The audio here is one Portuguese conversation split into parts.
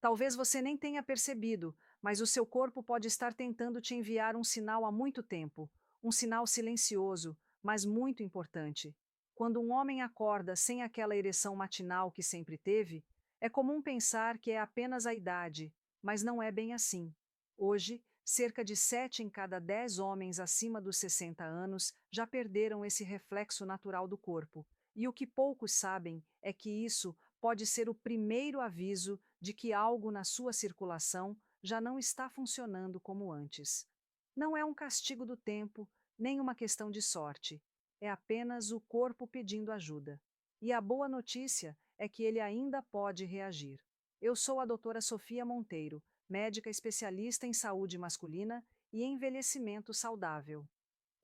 Talvez você nem tenha percebido, mas o seu corpo pode estar tentando te enviar um sinal há muito tempo, um sinal silencioso, mas muito importante. Quando um homem acorda sem aquela ereção matinal que sempre teve, é comum pensar que é apenas a idade, mas não é bem assim. Hoje, cerca de 7 em cada 10 homens acima dos 60 anos já perderam esse reflexo natural do corpo, e o que poucos sabem é que isso pode ser o primeiro aviso de que algo na sua circulação já não está funcionando como antes. Não é um castigo do tempo, nem uma questão de sorte. É apenas o corpo pedindo ajuda. E a boa notícia é que ele ainda pode reagir. Eu sou a doutora Sofia Monteiro, médica especialista em saúde masculina e envelhecimento saudável.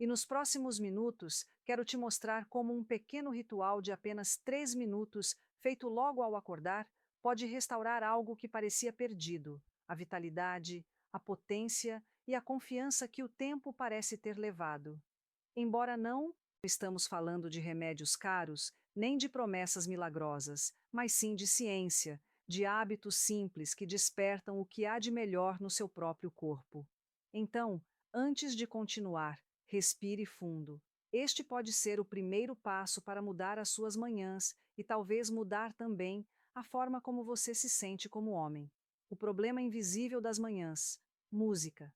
E nos próximos minutos, quero te mostrar como um pequeno ritual de apenas 3 minutos, feito logo ao acordar, pode restaurar algo que parecia perdido: a vitalidade, a potência e a confiança que o tempo parece ter levado. Embora não estamos falando de remédios caros, nem de promessas milagrosas, mas sim de ciência, de hábitos simples que despertam o que há de melhor no seu próprio corpo. Então, antes de continuar, respire fundo. Este pode ser o primeiro passo para mudar as suas manhãs e talvez mudar também a forma como você se sente como homem. O problema invisível das manhãs: música.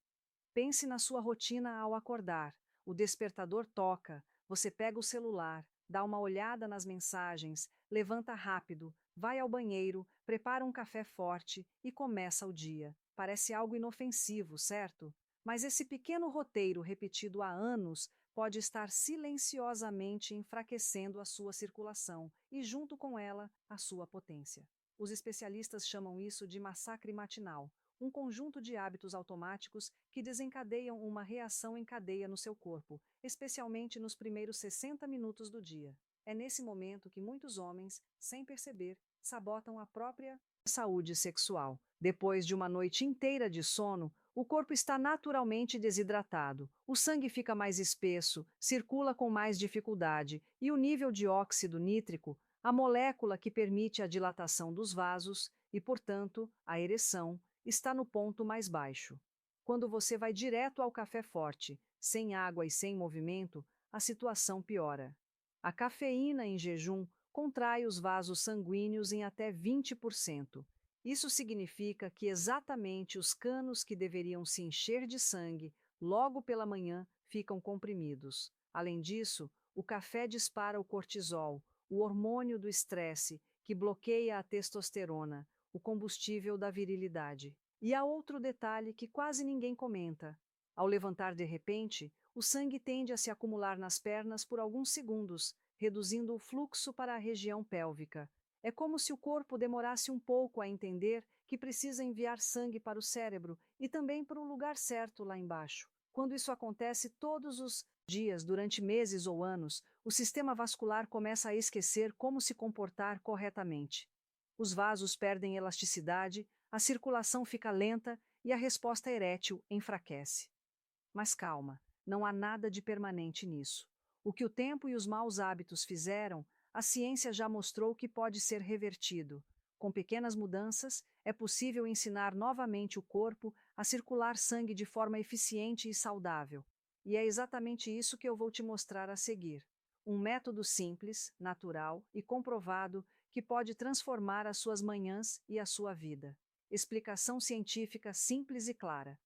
Pense na sua rotina ao acordar. O despertador toca, você pega o celular, dá uma olhada nas mensagens, levanta rápido, vai ao banheiro, prepara um café forte e começa o dia. Parece algo inofensivo, certo? Mas esse pequeno roteiro repetido há anos pode estar silenciosamente enfraquecendo a sua circulação e, junto com ela, a sua potência. Os especialistas chamam isso de massacre matinal, um conjunto de hábitos automáticos que desencadeiam uma reação em cadeia no seu corpo, especialmente nos primeiros 60 minutos do dia. É nesse momento que muitos homens, sem perceber, sabotam a própria saúde sexual. Depois de uma noite inteira de sono, o corpo está naturalmente desidratado, o sangue fica mais espesso, circula com mais dificuldade e o nível de óxido nítrico, a molécula que permite a dilatação dos vasos e, portanto, a ereção, está no ponto mais baixo. Quando você vai direto ao café forte, sem água e sem movimento, a situação piora. A cafeína em jejum contrai os vasos sanguíneos em até 20%. Isso significa que exatamente os canos que deveriam se encher de sangue logo pela manhã ficam comprimidos. Além disso, o café dispara o cortisol, o hormônio do estresse, que bloqueia a testosterona, o combustível da virilidade. E há outro detalhe que quase ninguém comenta. Ao levantar de repente, o sangue tende a se acumular nas pernas por alguns segundos, reduzindo o fluxo para a região pélvica. É como se o corpo demorasse um pouco a entender que precisa enviar sangue para o cérebro e também para o lugar certo lá embaixo. Quando isso acontece todos os dias, durante meses ou anos, o sistema vascular começa a esquecer como se comportar corretamente. Os vasos perdem elasticidade, a circulação fica lenta e a resposta erétil enfraquece. Mas calma, não há nada de permanente nisso. O que o tempo e os maus hábitos fizeram, a ciência já mostrou que pode ser revertido. Com pequenas mudanças, é possível ensinar novamente o corpo a circular sangue de forma eficiente e saudável. E é exatamente isso que eu vou te mostrar a seguir. Um método simples, natural e comprovado que pode transformar as suas manhãs e a sua vida. Explicação científica simples e clara.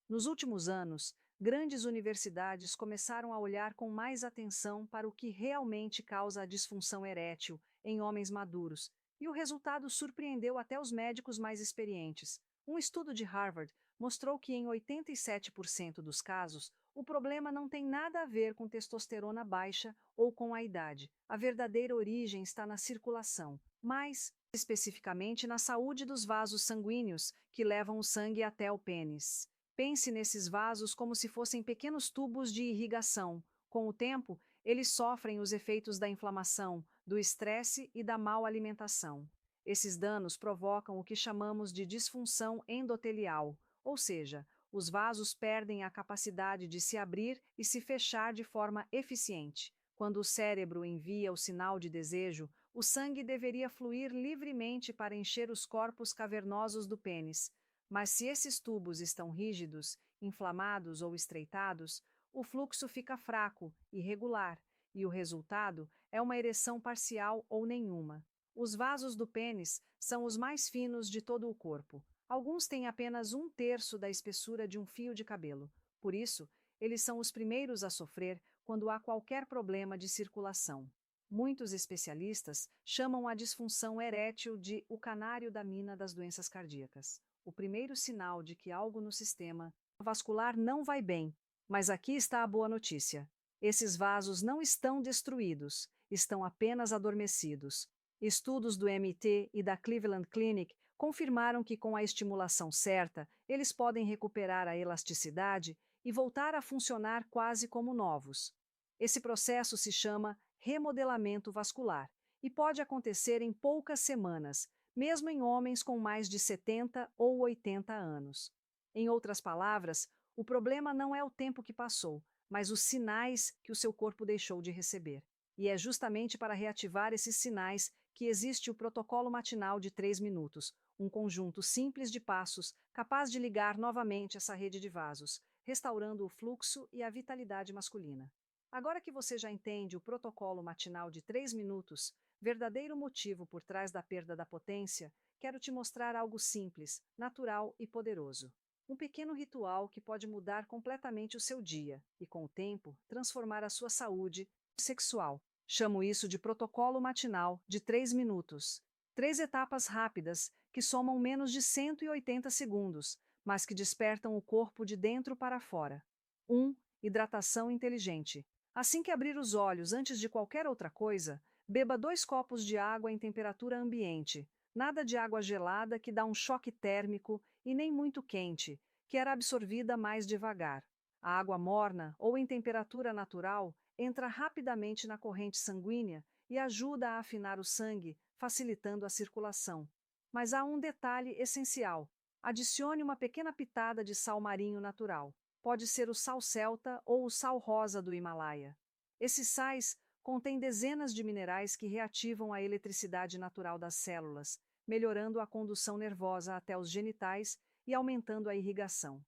Nos últimos anos, grandes universidades começaram a olhar com mais atenção para o que realmente causa a disfunção erétil em homens maduros, e o resultado surpreendeu até os médicos mais experientes. Um estudo de Harvard mostrou que, em 87% dos casos, o problema não tem nada a ver com testosterona baixa ou com a idade. A verdadeira origem está na circulação, mais especificamente na saúde dos vasos sanguíneos que levam o sangue até o pênis. Pense nesses vasos como se fossem pequenos tubos de irrigação. Com o tempo, eles sofrem os efeitos da inflamação, do estresse e da mal alimentação. Esses danos provocam o que chamamos de disfunção endotelial, ou seja, os vasos perdem a capacidade de se abrir e se fechar de forma eficiente. Quando o cérebro envia o sinal de desejo, O sangue deveria fluir livremente para encher os corpos cavernosos do pênis, mas se esses tubos estão rígidos, inflamados ou estreitados, o fluxo fica fraco, irregular, e o resultado é uma ereção parcial ou nenhuma. Os vasos do pênis são os mais finos de todo o corpo. Alguns têm apenas um terço da espessura de um fio de cabelo. Por isso, eles são os primeiros a sofrer quando há qualquer problema de circulação. Muitos especialistas chamam a disfunção erétil de o canário da mina das doenças cardíacas. O primeiro sinal de que algo no sistema vascular não vai bem. Mas aqui está a boa notícia. Esses vasos não estão destruídos, estão apenas adormecidos. Estudos do MIT e da Cleveland Clinic confirmaram que, com a estimulação certa, eles podem recuperar a elasticidade e voltar a funcionar quase como novos. Esse processo se chama remodelamento vascular e pode acontecer em poucas semanas, mesmo em homens com mais de 70 ou 80 anos. Em outras palavras, o problema não é o tempo que passou, mas os sinais que o seu corpo deixou de receber. E é justamente para reativar esses sinais que existe o protocolo matinal de 3 minutos, um conjunto simples de passos capaz de ligar novamente essa rede de vasos, restaurando o fluxo e a vitalidade masculina. Agora que você já entende o protocolo matinal de 3 minutos, verdadeiro motivo por trás da perda da potência, quero te mostrar algo simples, natural e poderoso. Um pequeno ritual que pode mudar completamente o seu dia e, com o tempo, transformar a sua saúde sexual. Chamo isso de protocolo matinal de 3 minutos. 3 etapas rápidas que somam menos de 180 segundos, mas que despertam o corpo de dentro para fora. 1. Hidratação inteligente. Assim que abrir os olhos antes de qualquer outra coisa, beba 2 copos de água em temperatura ambiente. Nada de água gelada que dá um choque térmico e nem muito quente, que era absorvida mais devagar. A água morna ou em temperatura natural entra rapidamente na corrente sanguínea e ajuda a afinar o sangue, facilitando a circulação. Mas há um detalhe essencial: adicione uma pequena pitada de sal marinho natural. Pode ser o sal celta ou o sal rosa do Himalaia. Esses sais contêm dezenas de minerais que reativam a eletricidade natural das células, melhorando a condução nervosa até os genitais e aumentando a irrigação.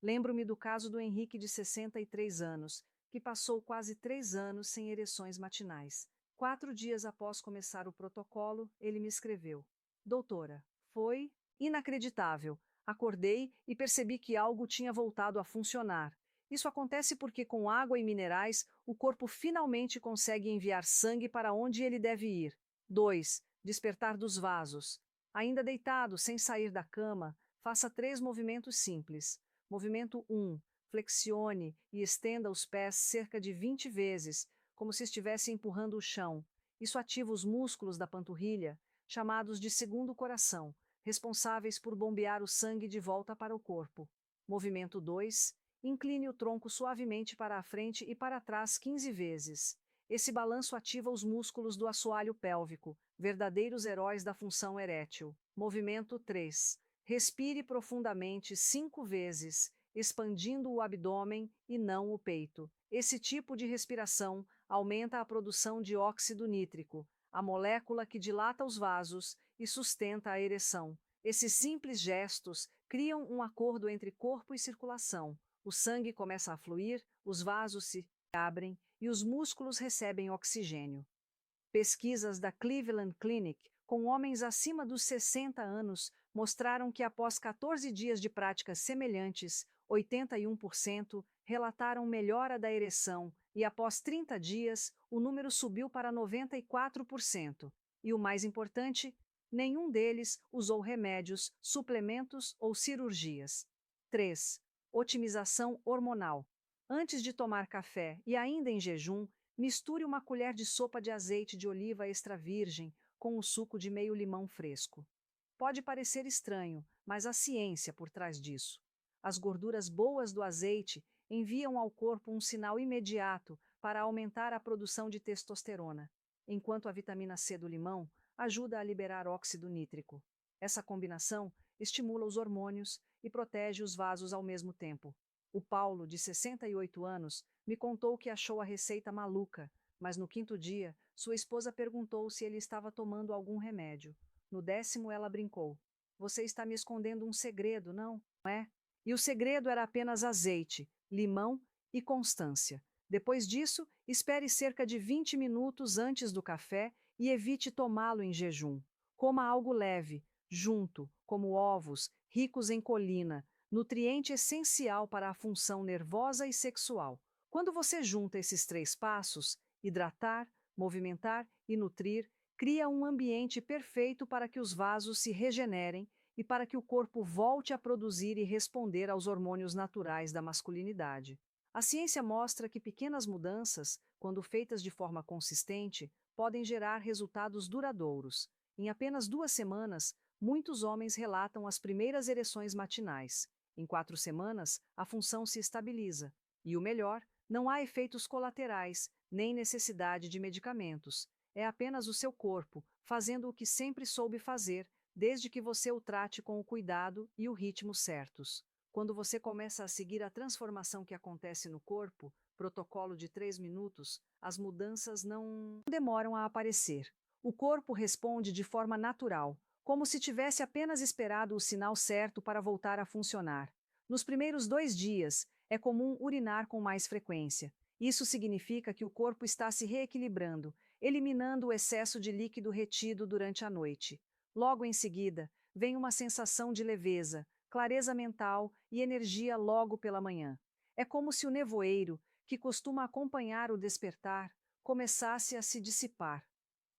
Lembro-me do caso do Henrique, de 63 anos, que passou quase 3 anos sem ereções matinais. 4 dias após começar o protocolo, ele me escreveu: Doutora, foi inacreditável. Acordei e percebi que algo tinha voltado a funcionar. Isso acontece porque, com água e minerais, o corpo finalmente consegue enviar sangue para onde ele deve ir. 2. Despertar dos vasos. Ainda deitado, sem sair da cama, faça 3 movimentos simples. Movimento 1. Flexione e estenda os pés cerca de 20 vezes, como se estivesse empurrando o chão. Isso ativa os músculos da panturrilha, chamados de segundo coração, responsáveis por bombear o sangue de volta para o corpo. Movimento 2. Incline o tronco suavemente para a frente e para trás 15 vezes. Esse balanço ativa os músculos do assoalho pélvico, verdadeiros heróis da função erétil. Movimento 3. Respire profundamente 5 vezes, expandindo o abdômen e não o peito. Esse tipo de respiração aumenta a produção de óxido nítrico, a molécula que dilata os vasos e sustenta a ereção. Esses simples gestos criam um acordo entre corpo e circulação. O sangue começa a fluir, os vasos se abrem e os músculos recebem oxigênio. Pesquisas da Cleveland Clinic com homens acima dos 60 anos mostraram que, após 14 dias de práticas semelhantes, 81% relataram melhora da ereção e, após 30 dias, o número subiu para 94%. E o mais importante, nenhum deles usou remédios, suplementos ou cirurgias. 3. Otimização hormonal. Antes de tomar café e ainda em jejum, misture uma colher de sopa de azeite de oliva extra virgem com o suco de meio limão fresco. Pode parecer estranho, mas há ciência por trás disso. As gorduras boas do azeite enviam ao corpo um sinal imediato para aumentar a produção de testosterona, enquanto a vitamina C do limão ajuda a liberar óxido nítrico. Essa combinação estimula os hormônios e protege os vasos ao mesmo tempo. O Paulo, de 68 anos, me contou que achou a receita maluca, Mas no quinto dia, sua esposa perguntou se ele estava tomando algum remédio. No décimo, ela brincou: Você está me escondendo um segredo, não é? E o segredo era apenas azeite, limão e constância. Depois disso, espere cerca de 20 minutos antes do café e evite tomá-lo em jejum. Coma algo leve, junto, como ovos, ricos em colina, nutriente essencial para a função nervosa e sexual. Quando você junta esses três passos, hidratar, movimentar e nutrir, cria um ambiente perfeito para que os vasos se regenerem e para que o corpo volte a produzir e responder aos hormônios naturais da masculinidade. A ciência mostra que pequenas mudanças, quando feitas de forma consistente, podem gerar resultados duradouros. Em apenas 2 semanas, muitos homens relatam as primeiras ereções matinais. Em 4 semanas, a função se estabiliza. E o melhor, não há efeitos colaterais, nem necessidade de medicamentos. É apenas o seu corpo, fazendo o que sempre soube fazer, desde que você o trate com o cuidado e o ritmo certos. Quando você começa a seguir a transformação que acontece no corpo, protocolo de 3 minutos, as mudanças não demoram a aparecer. O corpo responde de forma natural, como se tivesse apenas esperado o sinal certo para voltar a funcionar. Nos primeiros 2 dias, é comum urinar com mais frequência. Isso significa que o corpo está se reequilibrando, eliminando o excesso de líquido retido durante a noite. Logo em seguida, vem uma sensação de leveza, clareza mental e energia logo pela manhã. É como se o nevoeiro, que costuma acompanhar o despertar, começasse a se dissipar.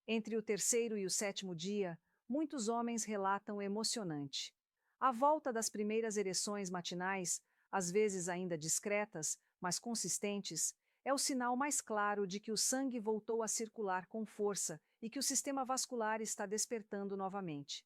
Entre o terceiro e o sétimo dia, muitos homens relatam emocionante. A volta das primeiras ereções matinais, às vezes ainda discretas, mas consistentes, é o sinal mais claro de que o sangue voltou a circular com força e que o sistema vascular está despertando novamente.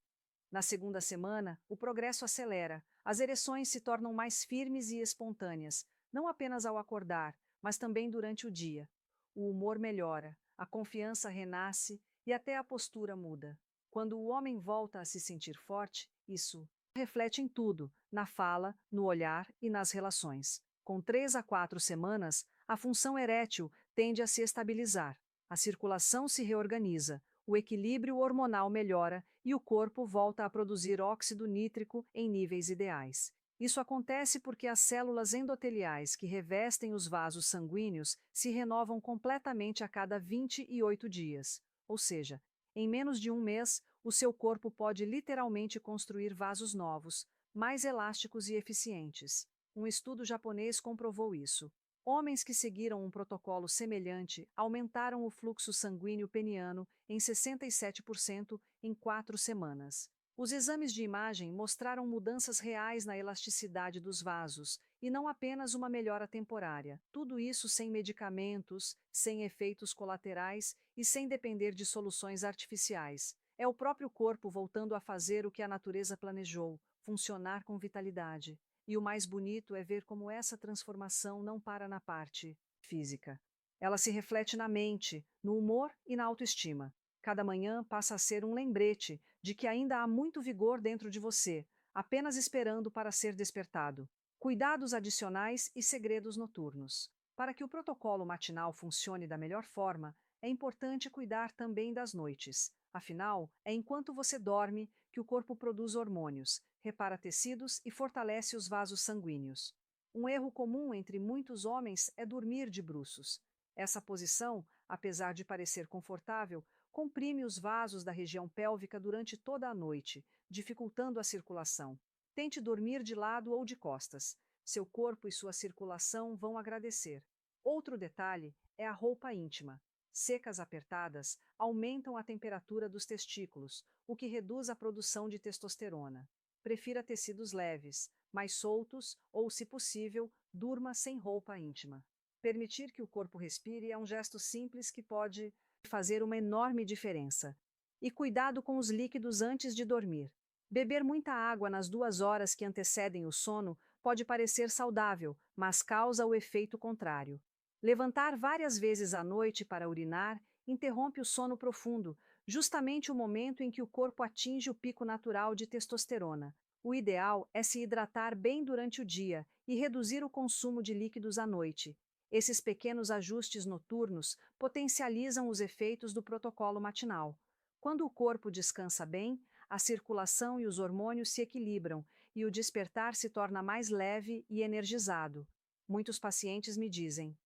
Na segunda semana, o progresso acelera, as ereções se tornam mais firmes e espontâneas, não apenas ao acordar, mas também durante o dia. O humor melhora, a confiança renasce e até a postura muda. Quando o homem volta a se sentir forte, isso reflete em tudo, na fala, no olhar e nas relações. Com 3 a 4 semanas, a função erétil tende a se estabilizar, a circulação se reorganiza, o equilíbrio hormonal melhora e o corpo volta a produzir óxido nítrico em níveis ideais. Isso acontece porque as células endoteliais que revestem os vasos sanguíneos se renovam completamente a cada 28 dias. Ou seja, em menos de um mês, o seu corpo pode literalmente construir vasos novos, mais elásticos e eficientes. Um estudo japonês comprovou isso. Homens que seguiram um protocolo semelhante aumentaram o fluxo sanguíneo peniano em 67% em 4 semanas. Os exames de imagem mostraram mudanças reais na elasticidade dos vasos, e não apenas uma melhora temporária. Tudo isso sem medicamentos, sem efeitos colaterais e sem depender de soluções artificiais. É o próprio corpo voltando a fazer o que a natureza planejou, funcionar com vitalidade. E o mais bonito é ver como essa transformação não para na parte física. Ela se reflete na mente, no humor e na autoestima. Cada manhã passa a ser um lembrete de que ainda há muito vigor dentro de você, apenas esperando para ser despertado. Cuidados adicionais e segredos noturnos. Para que o protocolo matinal funcione da melhor forma, é importante cuidar também das noites. Afinal, é enquanto você dorme que o corpo produz hormônios, repara tecidos e fortalece os vasos sanguíneos. Um erro comum entre muitos homens é dormir de bruços. Essa posição, apesar de parecer confortável, comprime os vasos da região pélvica durante toda a noite, dificultando a circulação. Tente dormir de lado ou de costas. Seu corpo e sua circulação vão agradecer. Outro detalhe é a roupa íntima. Secas apertadas aumentam a temperatura dos testículos, o que reduz a produção de testosterona. Prefira tecidos leves, mais soltos ou, se possível, durma sem roupa íntima. Permitir que o corpo respire é um gesto simples que pode fazer uma enorme diferença. E cuidado com os líquidos antes de dormir. Beber muita água nas 2 horas que antecedem o sono pode parecer saudável, mas causa o efeito contrário. Levantar várias vezes à noite para urinar interrompe o sono profundo, justamente o momento em que o corpo atinge o pico natural de testosterona. O ideal é se hidratar bem durante o dia e reduzir o consumo de líquidos à noite. Esses pequenos ajustes noturnos potencializam os efeitos do protocolo matinal. Quando o corpo descansa bem, a circulação e os hormônios se equilibram e o despertar se torna mais leve e energizado. Muitos pacientes me dizem: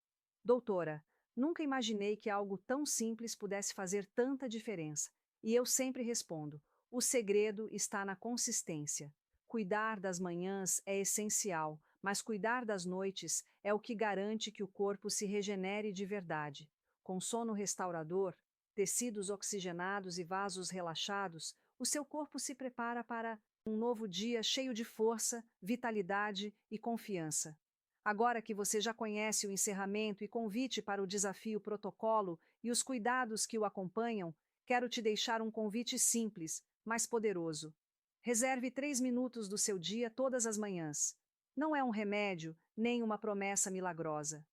Doutora, nunca imaginei que algo tão simples pudesse fazer tanta diferença. E eu sempre respondo: o segredo está na consistência. Cuidar das manhãs é essencial, mas cuidar das noites é o que garante que o corpo se regenere de verdade. Com sono restaurador, tecidos oxigenados e vasos relaxados, o seu corpo se prepara para um novo dia cheio de força, vitalidade e confiança. Agora que você já conhece o encerramento e convite para o desafio protocolo e os cuidados que o acompanham, quero te deixar um convite simples, mas poderoso. Reserve 3 minutos do seu dia todas as manhãs. Não é um remédio, nem uma promessa milagrosa.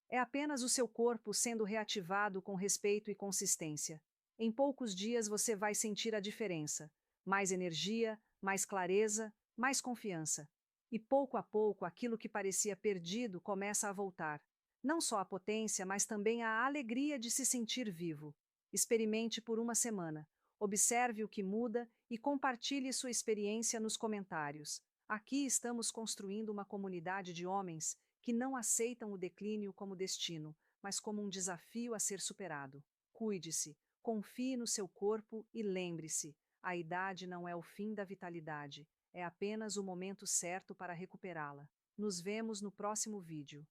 É apenas o seu corpo sendo reativado com respeito e consistência. Em poucos dias você vai sentir a diferença. Mais energia, mais clareza, mais confiança. E pouco a pouco aquilo que parecia perdido começa a voltar. Não só a potência, mas também a alegria de se sentir vivo. Experimente por uma semana. Observe o que muda e compartilhe sua experiência nos comentários. Aqui estamos construindo uma comunidade de homens que não aceitam o declínio como destino, mas como um desafio a ser superado. Cuide-se, confie no seu corpo e lembre-se: a idade não é o fim da vitalidade, é apenas o momento certo para recuperá-la. Nos vemos no próximo vídeo.